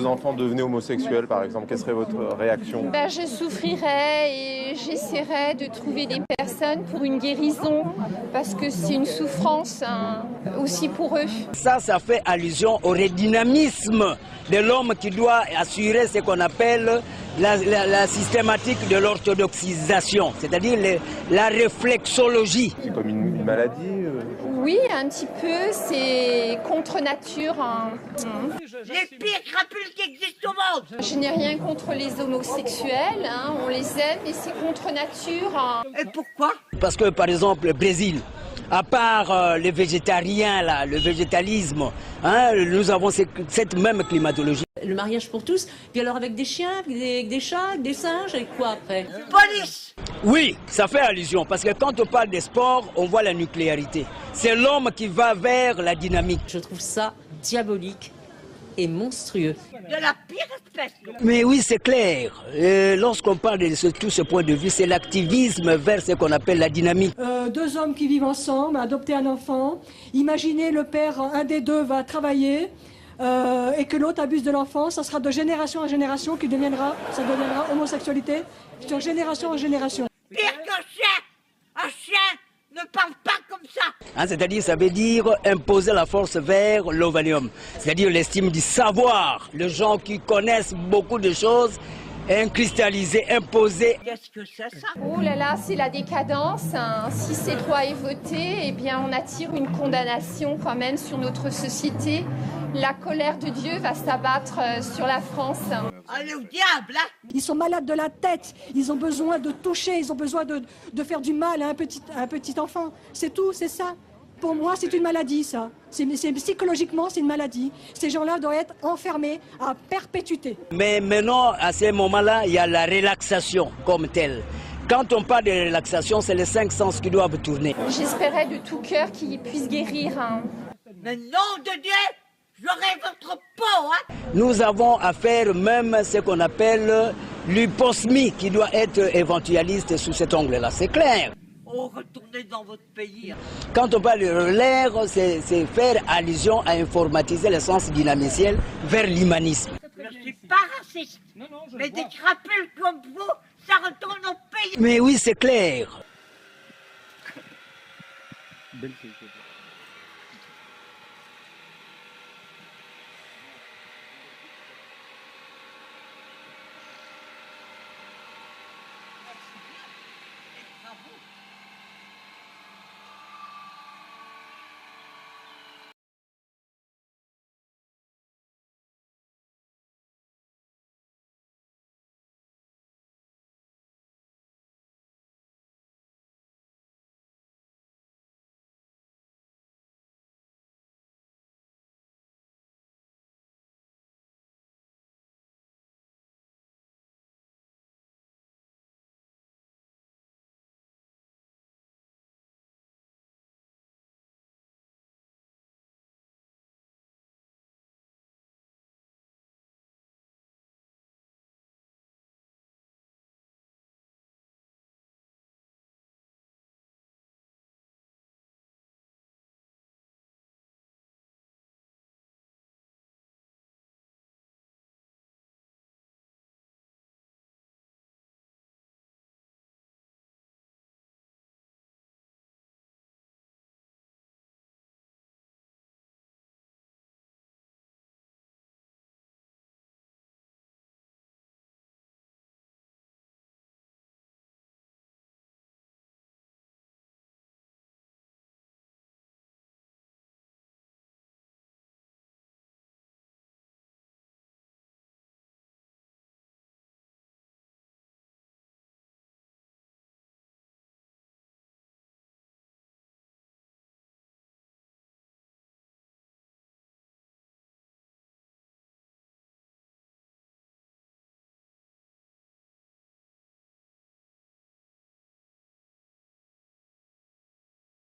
Vos enfants devenaient homosexuels, par exemple, quelle serait votre réaction? Je souffrirais et j'essaierais de trouver des personnes pour une guérison, parce que c'est une souffrance aussi pour eux. Ça fait allusion au redynamisme de l'homme qui doit assurer ce qu'on appelle la systématique de l'orthodoxisation, c'est-à-dire la réflexologie. C'est comme une maladie Oui, un petit peu, c'est contre nature. Les pires crapules qui existent au monde. Je n'ai rien contre les homosexuels, on les aime, mais c'est contre nature. Et pourquoi? Parce que par exemple le Brésil, à part les végétariens, là, le végétalisme, nous avons cette même climatologie. Le mariage pour tous, puis alors avec des chiens, avec des chats, avec des singes, avec quoi après? Police. Oui, ça fait allusion, parce que quand on parle des sports, on voit la nucléarité. C'est l'homme qui va vers la dynamique. Je trouve ça diabolique et monstrueux. De la pire espèce. Mais oui, c'est clair. Lorsqu'on parle de tout ce point de vue, c'est l'activisme vers ce qu'on appelle la dynamique. Deux hommes qui vivent ensemble, adopter un enfant. Imaginez le père, un des deux va travailler et que l'autre abuse de l'enfant. Ça sera de génération en génération ça deviendra homosexualité, de génération en génération. Pire qu'un chien. Un chien ne parle pas comme ça. C'est-à-dire, ça veut dire imposer la force vers l'ovanium. C'est-à-dire l'estime du savoir. Les gens qui connaissent beaucoup de choses, cristalliser, imposer. Qu'est-ce que c'est ça? Oh là là, c'est la décadence. Si cette loi est votée, eh bien on attire une condamnation quand même sur notre société. La colère de Dieu va s'abattre sur la France. Allez au diable, hein? Ils sont malades de la tête, ils ont besoin de toucher, ils ont besoin de faire du mal à un petit enfant. C'est tout, c'est ça. Pour moi, c'est une maladie, ça. Psychologiquement, c'est une maladie. Ces gens-là doivent être enfermés à perpétuité. Mais maintenant, à ce moment-là, il y a la relaxation comme telle. Quand on parle de relaxation, c'est les 5 sens qui doivent tourner. J'espérais de tout cœur qu'il puisse guérir. Mais nom de Dieu, j'aurai votre peau, hein? Nous avons à faire même ce qu'on appelle l'hyposmie qui doit être éventualiste sous cet angle-là, c'est clair. Oh, retournez dans votre pays. Hein. Quand on parle de l'air, c'est faire allusion à informatiser le sens dynamiciel vers l'humanisme. Je ne suis pas raciste, mais des crapules comme vous, ça retourne au pays. Mais oui, c'est clair. Belle fille.